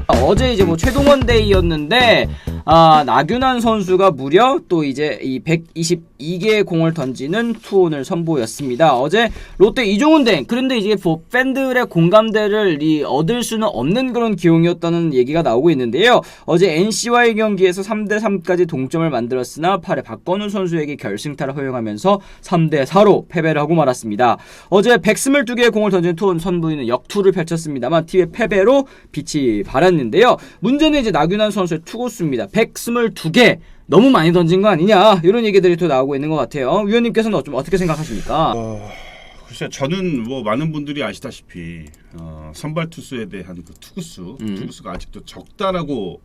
어제 이제 뭐 최동원 데이였는데 나균환 선수가 무려 또 이제 이 122개의 공을 던지는 투혼을 선보였습니다. 어제 롯데 이종훈 대 그런데 이제 팬들의 공감대를 얻을 수는 없는 그런 기용이었다는 얘기가 나오고 있는데요. 어제 NC와의 경기에서 3대3까지 동점을 만들었으나 8회 박건우 선수에게 결승타를 허용하면서 3대4로 패배를 하고 말았습니다. 어제 122개의 공을 던진 투혼 선보이는 역투를 펼쳤습니다만 팀의 패배로 빛이 발했는데요. 문제는 이제 나균환 선수의 투구수입니다. 122개 너무 많이 던진 거 아니냐 이런 얘기들이 또 나오고 있는 것 같아요. 위원님께서는 좀 어떻게 생각하십니까? 글쎄요, 저는 뭐 많은 분들이 아시다시피 선발 투수에 대한 그 투구수가 아직도 적다라고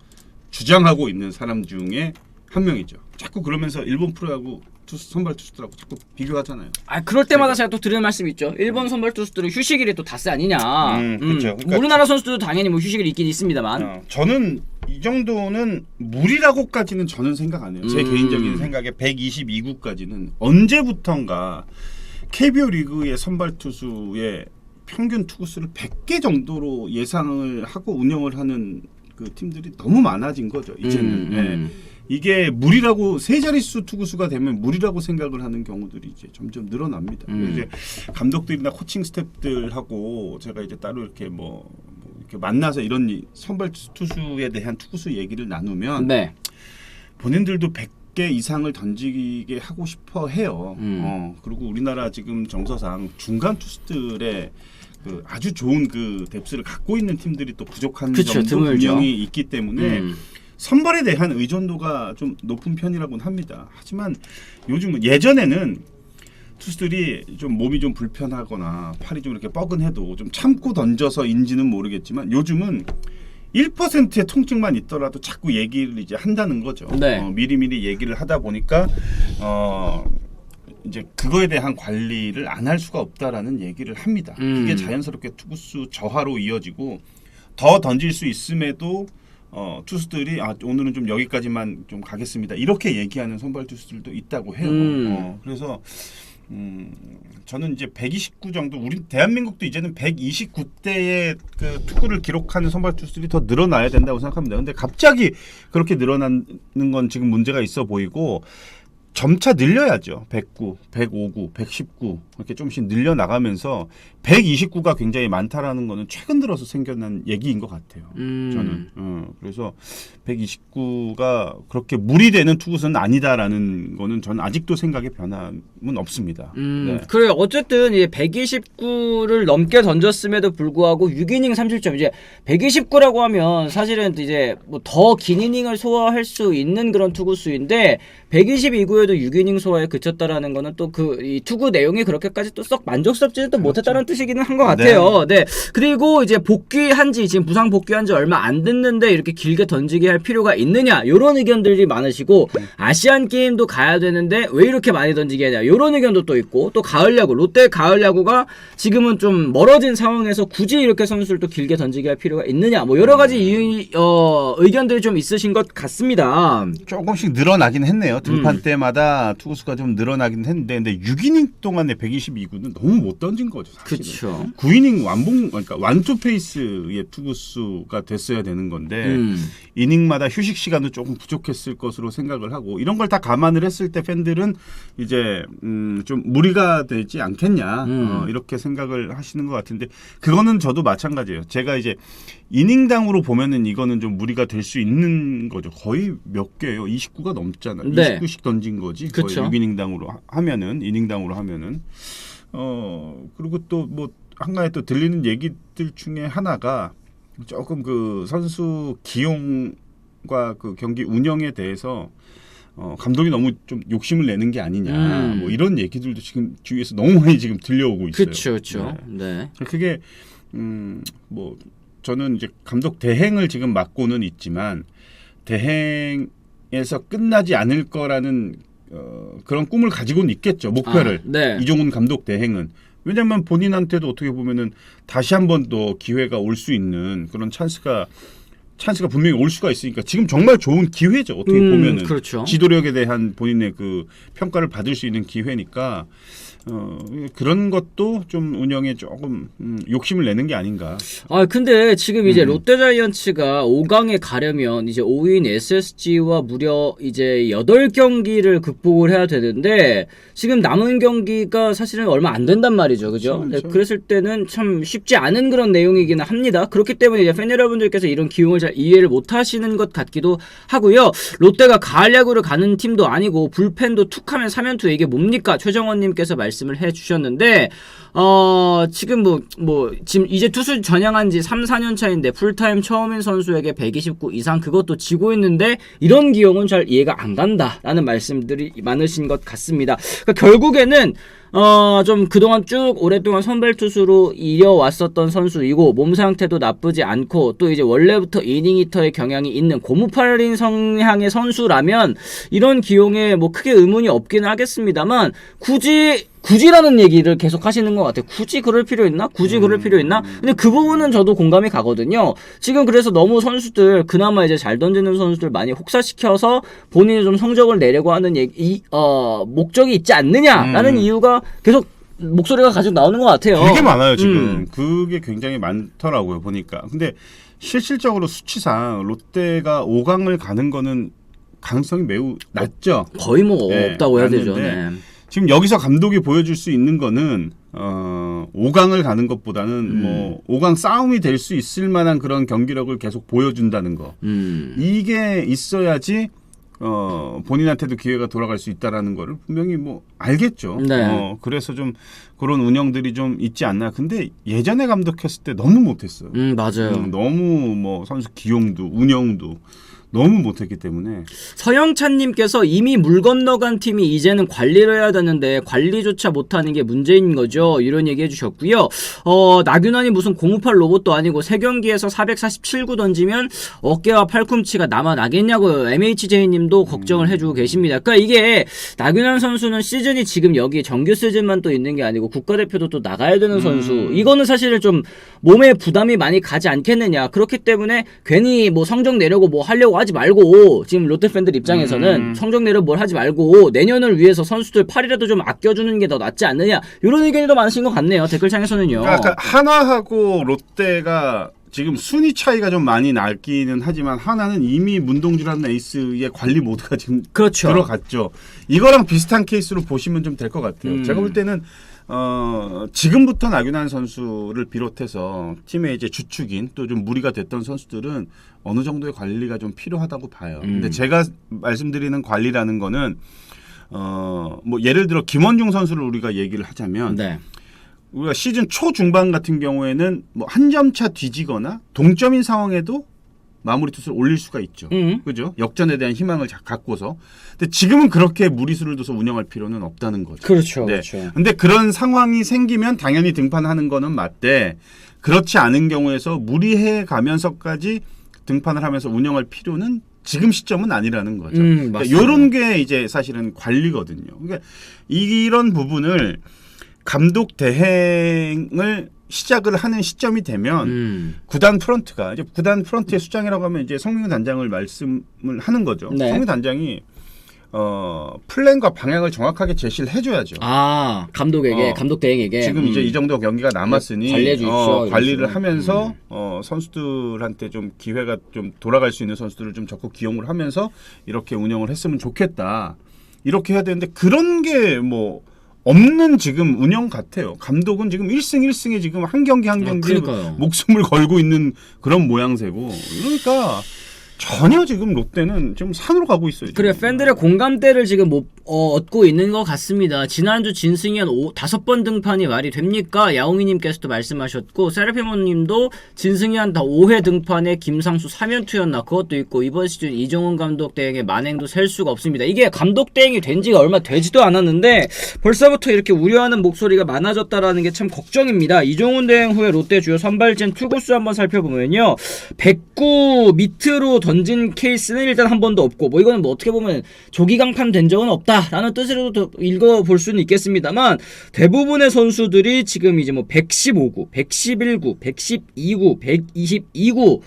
주장하고 있는 사람 중에 한 명이죠. 자꾸 그러면서 일본 프로야구 선발 투수들하고 자꾸 비교하잖아요. 그럴 때마다 제가 또 드리는 말씀이 있죠. 일본 선발 투수들은 휴식일이 또 닷새 아니냐. 그렇죠. 그러니까 우리나라 선수들도 당연히 뭐 휴식일이 있긴 있습니다만. 저는 이 정도는 무리라고까지는 저는 생각 안 해요. 제 개인적인 생각에 122구까지는 언제부턴가 KBO 리그의 선발 투수의 평균 투구수를 100개 정도로 예상을 하고 운영을 하는 그 팀들이 너무 많아진 거죠. 이제는. 네. 이게 무리라고 세 자릿수 투구수가 되면 무리라고 생각을 하는 경우들이 이제 점점 늘어납니다. 이제 감독들이나 코칭 스태프들하고 제가 이제 따로 이렇게 이렇게 만나서 이런 선발 투수에 대한 투구수 얘기를 나누면 본인들도 100개 이상을 던지게 하고 싶어 해요. 그리고 우리나라 지금 정서상 중간 투수들의 그 아주 좋은 그 뎁스를 갖고 있는 팀들이 또 부족한 점도 분명히 있기 때문에 선발에 대한 의존도가 좀 높은 편이라고는 합니다. 하지만 요즘은 예전에는 투수들이 좀 몸이 좀 불편하거나 팔이 좀 이렇게 뻐근해도 좀 참고 던져서인지는 모르겠지만 요즘은 1%의 통증만 있더라도 자꾸 얘기를 이제 한다는 거죠. 미리미리 얘기를 하다 보니까 이제 그거에 대한 관리를 안 할 수가 없다라는 얘기를 합니다. 그게 자연스럽게 투구수 저하로 이어지고 더 던질 수 있음에도 투수들이 오늘은 좀 여기까지만 좀 가겠습니다. 이렇게 얘기하는 선발 투수들도 있다고 해요. 그래서 저는 이제 129 정도 우리 대한민국도 이제는 129대의 그 투구를 기록하는 선발 투수들이 더 늘어나야 된다고 생각합니다. 근데 갑자기 그렇게 늘어나는 건 지금 문제가 있어 보이고 점차 늘려야죠. 109, 159, 119 이렇게 조금씩 늘려나가면서 129가 굉장히 많다라는 거는 최근 들어서 생겨난 얘기인 것 같아요. 저는. 그래서 129가 그렇게 무리되는 투구수는 아니다라는 거는 저는 아직도 생각의 변함은 없습니다. 그래요. 어쨌든 이제 129를 넘게 던졌음에도 불구하고 6이닝 3실점 이제 129라고 하면 사실은 이제 뭐 더 긴 이닝을 소화할 수 있는 그런 투구수인데 122구에도 6이닝 소화에 그쳤다라는 거는 또 그 이 투구 내용이 그렇게까지 또 썩 만족스럽지는 또 못했다는 뜻이기는 한 것 같아요. 네. 그리고 이제 지금 부상 복귀한 지 얼마 안 됐는데 이렇게 길게 던지게 할 필요가 있느냐 이런 의견들이 많으시고 아시안 게임도 가야 되는데 왜 이렇게 많이 던지게 하냐 이런 의견도 또 있고 또 가을 야구 롯데 가을 야구가 지금은 좀 멀어진 상황에서 굳이 이렇게 선수를 또 길게 던지게 할 필요가 있느냐 뭐 여러 가지 의견들이 좀 있으신 것 같습니다. 조금씩 늘어나긴 했네요. 등판 때마다 투구수가 좀 늘어나긴 했는데 근데 6이닝 동안에 122구는 너무 못 던진 거죠. 사실은. 그렇죠. 9이닝 그러니까 완투 페이스의 투구수가 됐어야 되는 건데 이닝마다 휴식 시간도 조금 부족했을 것으로 생각을 하고 이런 걸 다 감안을 했을 때 팬들은 이제 좀 무리가 되지 않겠냐 이렇게 생각을 하시는 것 같은데 그거는 저도 마찬가지예요. 제가 이제 이닝당으로 보면은 이거는 좀 무리가 될 수 있는 거죠. 거의 몇 개예요? 29가 넘잖아요. 29씩 던진 거지. 그쵸. 거의 6이닝당으로 하면은 이닝당으로 하면은 그리고 또 뭐 한가에 또 들리는 얘기들 중에 하나가 조금 그 선수 기용과 그 경기 운영에 대해서 감독이 너무 좀 욕심을 내는 게 아니냐 뭐 이런 얘기들도 지금 주위에서 너무 많이 지금 들려오고 있어요. 그렇죠. 네. 그게 뭐 저는 이제 감독 대행을 지금 맡고는 있지만 대행에서 끝나지 않을 거라는 그런 꿈을 가지고는 있겠죠. 목표를. 이종훈 감독 대행은. 왜냐하면 본인한테도 어떻게 보면은 다시 한 번 더 기회가 올 수 있는 그런 찬스가 찬스가 분명히 올 수가 있으니까 지금 정말 좋은 기회죠. 어떻게 보면은 그렇죠. 지도력에 대한 본인의 그 평가를 받을 수 있는 기회니까 그런 것도 좀 운영에 조금 욕심을 내는 게 아닌가. 아 근데 지금 이제 롯데자이언츠가 5강에 가려면 이제 5인 SSG와 무려 이제 8경기를 극복을 해야 되는데 지금 남은 경기가 사실은 얼마 안 된단 말이죠, 그죠? 그렇죠. 네, 그랬을 때는 참 쉽지 않은 그런 내용이기는 합니다. 그렇기 때문에 이제 팬 여러분들께서 이런 기용을 잘 이해를 못하시는 것 같기도 하고요. 롯데가 가을 야구를 가는 팀도 아니고 불펜도 툭하면 3연투 이게 뭡니까? 최정원님께서 말씀을 해주셨는데 지금 지금 이제 투수 전향한 지 3, 4년 차인데 풀타임 처음인 선수에게 129 이상 그것도 지고 있는데 이런 기용은 잘 이해가 안 간다라는 말씀들이 많으신 것 같습니다. 그러니까 결국에는 좀 그동안 쭉 오랫동안 선발 투수로 이어왔었던 선수이고 몸 상태도 나쁘지 않고 또 이제 원래부터 이닝 히터의 경향이 있는 고무팔린 성향의 선수라면 이런 기용에 뭐 크게 의문이 없기는 하겠습니다만 굳이라는 얘기를 계속 하시는 것 같아요. 굳이 그럴 필요 있나? 굳이 그럴 필요 있나? 근데 그 부분은 저도 공감이 가거든요. 지금 그래서 너무 선수들 그나마 이제 잘 던지는 선수들 많이 혹사시켜서 본인이 좀 성적을 내려고 하는 목적이 있지 않느냐라는 이유가 계속 목소리가 가지고 나오는 것 같아요. 되게 많아요 지금. 그게 굉장히 많더라고요 보니까. 근데 실질적으로 수치상 롯데가 5강을 가는 거는 가능성이 매우 낮죠. 거의 뭐 네, 없다고 해야 되죠. 낮는데 네. 지금 여기서 감독이 보여줄 수 있는 거는 5강을 가는 것보다는 뭐 5강 싸움이 될 수 있을 만한 그런 경기력을 계속 보여준다는 거. 이게 있어야지 본인한테도 기회가 돌아갈 수 있다라는 거를 분명히 뭐 알겠죠. 네. 그래서 좀 그런 운영들이 좀 있지 않나. 근데 예전에 감독했을 때 너무 못했어요. 맞아요. 너무 뭐 선수 기용도 운영도 너무 못했기 때문에. 서영찬님께서 이미 물 건너간 팀이 이제는 관리를 해야 되는데 관리조차 못하는 게 문제인 거죠. 이런 얘기 해주셨고요. 나균환이 무슨 고무팔 로봇도 아니고 3경기에서 447구 던지면 어깨와 팔꿈치가 남아나겠냐고 MHJ님도 걱정을 해주고 계십니다. 그러니까 이게 나균환 선수는 시즌이 지금 여기 정규 시즌만 또 있는 게 아니고 국가대표도 또 나가야 되는 선수. 이거는 사실은 좀 몸에 부담이 많이 가지 않겠느냐. 그렇기 때문에 괜히 뭐 성적 내려고 뭐 하려고 하지 말고 지금 롯데 팬들 입장에서는 성적 내려 뭘 하지 말고 내년을 위해서 선수들 팔이라도 좀 아껴주는 게 더 낫지 않느냐 이런 의견이 더 많으신 것 같네요. 댓글창에서는요. 그러니까 한화하고 롯데가 지금 순위 차이가 좀 많이 나기는 하지만 하나는 이미 문동주라는 에이스의 관리 모드가 지금 그렇죠. 들어갔죠. 이거랑 비슷한 케이스로 보시면 좀 될 것 같아요. 제가 볼 때는 지금부터 나균환 선수를 비롯해서 팀의 이제 주축인 또 좀 무리가 됐던 선수들은 어느 정도의 관리가 좀 필요하다고 봐요. 근데 제가 말씀드리는 관리라는 거는 뭐 예를 들어 김원중 선수를 우리가 얘기를 하자면 네. 우리가 시즌 초중반 같은 경우에는 뭐 한 점 차 뒤지거나 동점인 상황에도 마무리 투수를 올릴 수가 있죠. 그죠? 역전에 대한 희망을 갖고서. 근데 지금은 그렇게 무리수를 둬서 운영할 필요는 없다는 거죠. 그렇죠. 네. 그렇죠. 근데 그런 상황이 생기면 당연히 등판하는 거는 맞되 그렇지 않은 경우에서 무리해 가면서까지 등판을 하면서 운영할 필요는 지금 시점은 아니라는 거죠. 그러니까 이런 게 이제 사실은 관리거든요. 그러니까 이런 부분을 감독 대행을 시작을 하는 시점이 되면 구단 프런트가 이제 구단 프런트의 수장이라고 하면 이제 성민규 단장을 말씀을 하는 거죠. 네. 성민규 단장이 플랜과 방향을 정확하게 제시를 해줘야죠. 아 감독에게 감독 대행에게 지금 이제 이 정도 경기가 남았으니 관리해 주십시오, 관리를 이러시면. 하면서 선수들한테 좀 기회가 좀 돌아갈 수 있는 선수들을 좀 적극 기용을 하면서 이렇게 운영을 했으면 좋겠다. 이렇게 해야 되는데 그런 게 뭐 없는 지금 운영 같아요. 감독은 지금 1승 1승에 지금 한 경기 한 경기에 목숨을 걸고 있는 그런 모양새고. 그러니까 전혀 지금 롯데는 좀 산으로 가고 있어요. 지금. 그래 팬들의 공감대를 지금 못 얻고 있는 것 같습니다. 지난주 진승현 5번 등판이 말이 됩니까? 야옹이님께서도 말씀하셨고 세라피모님도 진승현 5회 등판에 김상수 3연투였나 그것도 있고 이번 시즌 이종훈 감독 대행의 만행도 셀 수가 없습니다. 이게 감독 대행이 된 지가 얼마 되지도 않았는데 벌써부터 이렇게 우려하는 목소리가 많아졌다라는 게 참 걱정입니다. 이종훈 대행 후에 롯데 주요 선발진 투구수 한번 살펴보면요. 109 밑으로 던진 케이스는 일단 한 번도 없고 뭐 이거는 뭐 어떻게 보면 조기강판 된 적은 없다라는 뜻으로도 읽어볼 수는 있겠습니다만 대부분의 선수들이 지금 이제 뭐 115구, 111구, 112구, 122구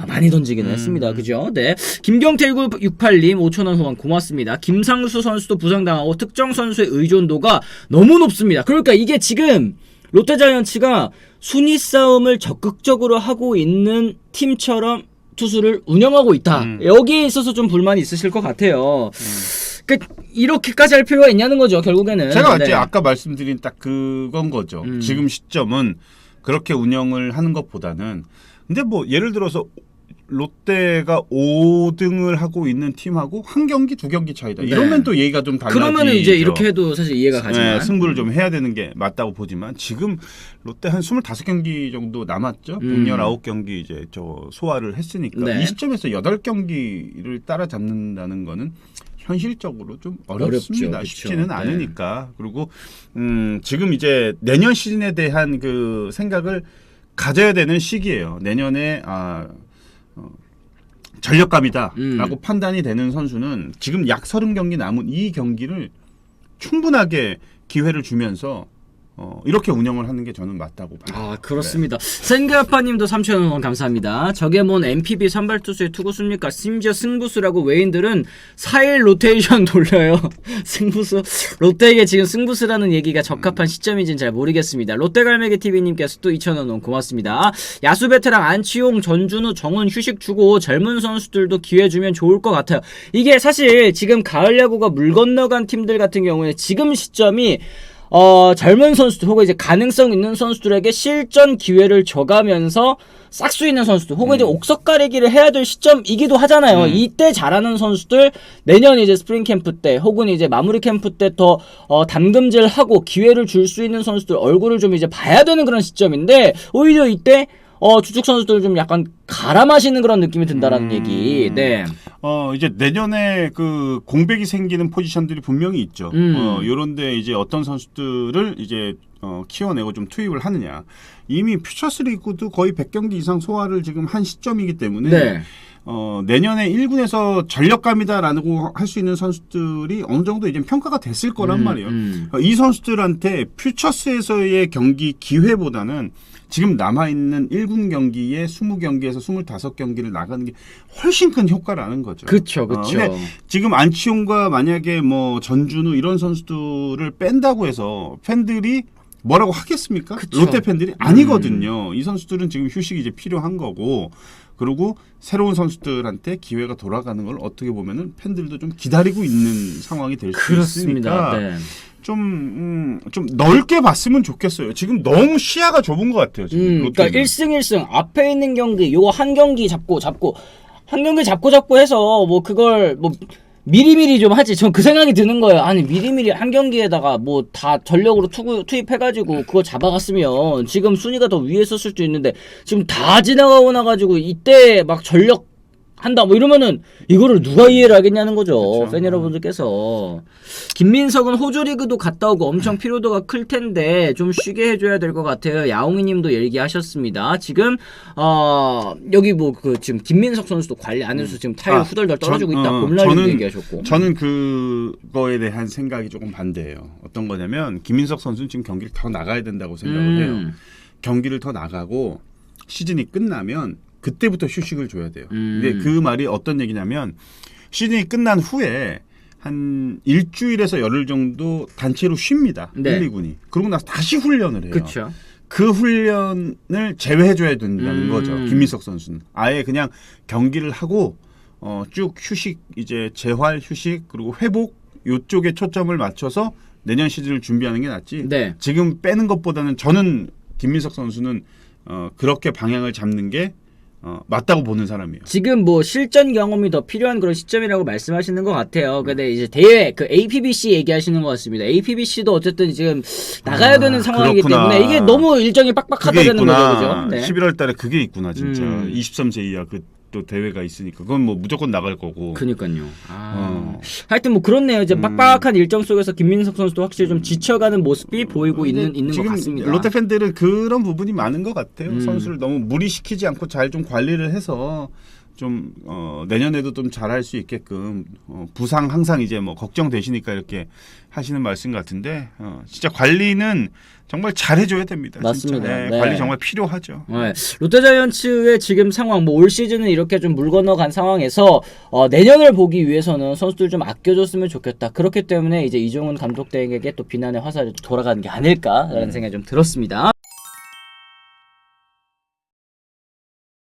많이 던지긴 했습니다. 그죠? 네. 김경태 1968님 5,000원 후원 고맙습니다. 김상수 선수도 부상당하고 특정 선수의 의존도가 너무 높습니다. 그러니까 이게 지금 롯데자이언츠가 순위 싸움을 적극적으로 하고 있는 팀처럼 투수를 운영하고 있다. 여기에 있어서 좀 불만이 있으실 것 같아요. 그러니까 이렇게까지 할 필요가 있냐는 거죠, 결국에는. 제가 네. 이제 아까 말씀드린 딱 그건 거죠. 지금 시점은 그렇게 운영을 하는 것보다는 근데 뭐 예를 들어서 롯데가 5등을 하고 있는 팀하고 한 경기, 두 경기 차이다. 네. 이러면 또 얘기가 좀 달라지죠. 그러면은 이제 이렇게 해도 사실 이해가 가지만. 네, 승부를 좀 해야 되는 게 맞다고 보지만 지금 롯데 한 25경기 정도 남았죠. 119경기 이제 저 소화를 했으니까 네. 이 시점에서 8경기를 따라잡는다는 거는 현실적으로 좀 어렵습니다. 어렵죠. 쉽지는 그쵸. 않으니까. 그리고 지금 이제 내년 시즌에 대한 그 생각을 가져야 되는 시기예요. 내년에 전력감이다라고 판단이 되는 선수는 지금 약 30경기 남은 이 경기를 충분하게 기회를 주면서 이렇게 운영을 하는 게 저는 맞다고 봐요. 그렇습니다. 생가파님도 3,000원 감사합니다. 저게 뭔 MPB 선발투수의 투구수입니까? 심지어 승부수라고 외인들은 4일 로테이션 돌려요. 승부수. 롯데에게 지금 승부수라는 얘기가 적합한 시점인지는 잘 모르겠습니다. 롯데갈매기TV님께서 또 2,000원 고맙습니다. 야수 베테랑 안치홍, 전준우, 정은 휴식 주고 젊은 선수들도 기회 주면 좋을 것 같아요. 이게 사실 지금 가을 야구가 물 건너간 팀들 같은 경우에 지금 시점이 젊은 선수들 혹은 이제 가능성 있는 선수들에게 실전 기회를 줘가면서 싹수 있는 선수들 혹은 이제 옥석 가리기를 해야 될 시점이기도 하잖아요. 이때 잘하는 선수들 내년 이제 스프링 캠프 때 혹은 이제 마무리 캠프 때 더 담금질하고 기회를 줄 수 있는 선수들 얼굴을 좀 이제 봐야 되는 그런 시점인데 오히려 이때 주축 선수들 좀 약간 갈아 마시는 그런 느낌이 든다라는 얘기. 네. 이제 내년에 그 공백이 생기는 포지션들이 분명히 있죠. 요런데 이제 어떤 선수들을 이제 키워내고 좀 투입을 하느냐. 이미 퓨처스 리그도 거의 100경기 이상 소화를 지금 한 시점이기 때문에 네. 내년에 1군에서 전력감이다라고 할 수 있는 선수들이 어느 정도 이제 평가가 됐을 거란 말이에요. 이 선수들한테 퓨처스에서의 경기 기회보다는 지금 남아있는 1군 경기에 20경기에서 25경기를 나가는 게 훨씬 큰 효과라는 거죠. 그쵸. 근데 지금 안치홍과 만약에 뭐 전준우 이런 선수들을 뺀다고 해서 팬들이 뭐라고 하겠습니까? 그쵸. 롯데 팬들이 아니거든요. 이 선수들은 지금 휴식이 이제 필요한 거고 그리고 새로운 선수들한테 기회가 돌아가는 걸 어떻게 보면은 팬들도 좀 기다리고 있는 상황이 될 수 있으니까 네. 좀 넓게 봤으면 좋겠어요. 지금 너무 시야가 좁은 것 같아요. 지금 그러니까 1승 1승 앞에 있는 경기 요거 한 경기 잡고 한 경기 잡고 해서 뭐 그걸 뭐 미리미리 좀 하지. 전 그 생각이 드는 거예요. 아니 미리미리 한 경기에다가 뭐 다 전력으로 투입해가지고 그거 잡아갔으면 지금 순위가 더 위에 있었을 수도 있는데 지금 다 지나가고 나가지고 이때 막 전력 한다 뭐 이러면은 이거를 누가 이해를 하겠냐는 거죠. 그렇죠. 팬 여러분들께서. 김민석은 호주 리그도 갔다 오고 엄청 피로도가 클 텐데 좀 쉬게 해줘야 될 것 같아요. 야옹이님도 얘기하셨습니다. 지금 여기 뭐 그 지금 김민석 선수도 관리 안 해서 지금 타율 후덜덜 떨어지고 있다. 봄날님도 얘기하셨고. 저는 그거에 대한 생각이 조금 반대예요. 어떤 거냐면 김민석 선수는 지금 경기를 더 나가야 된다고 생각을 해요. 경기를 더 나가고 시즌이 끝나면 그때부터 휴식을 줘야 돼요. 근데 그 말이 어떤 얘기냐면 시즌이 끝난 후에 한 일주일에서 열흘 정도 단체로 쉽니다. 네. 1, 2군이. 그러고 나서 다시 훈련을 해요. 그렇죠. 그 훈련을 제외해줘야 된다는 거죠. 김민석 선수는. 아예 그냥 경기를 하고 쭉 휴식, 이제 재활, 휴식, 그리고 회복 요쪽에 초점을 맞춰서 내년 시즌을 준비하는 게 낫지. 네. 지금 빼는 것보다는 저는 김민석 선수는 그렇게 방향을 잡는 게 맞다고 보는 사람이에요. 지금 뭐 실전 경험이 더 필요한 그런 시점이라고 말씀하시는 것 같아요. 근데 이제 대회 그 APBC 얘기하시는 것 같습니다. APBC도 어쨌든 지금 나가야 되는 상황이기 그렇구나. 때문에 이게 너무 일정이 빡빡하다는 거죠, 그죠? 네. 11월달에 그게 있구나 진짜. 23세 이하 그 또 대회가 있으니까 그건 뭐 무조건 나갈 거고. 그니까요. 하여튼 뭐 그렇네요. 이제 빡빡한 일정 속에서 김민석 선수도 확실히 좀 지쳐가는 모습이 보이고 있는 것 같습니다. 롯데 팬들은 그런 부분이 많은 것 같아요. 선수를 너무 무리시키지 않고 잘 좀 관리를 해서 좀 내년에도 좀 잘할 수 있게끔 부상 항상 이제 뭐 걱정되시니까 이렇게 하시는 말씀 같은데 진짜 관리는 정말 잘해줘야 됩니다. 맞습니다. 진짜. 네, 네. 관리 정말 필요하죠. 네. 롯데자이언츠의 지금 상황, 뭐 올 시즌은 이렇게 좀 물 건너간 상황에서 내년을 보기 위해서는 선수들 좀 아껴줬으면 좋겠다. 그렇기 때문에 이제 이종훈 감독 등에게 또 비난의 화살이 돌아가는 게 아닐까라는 생각이 좀 들었습니다.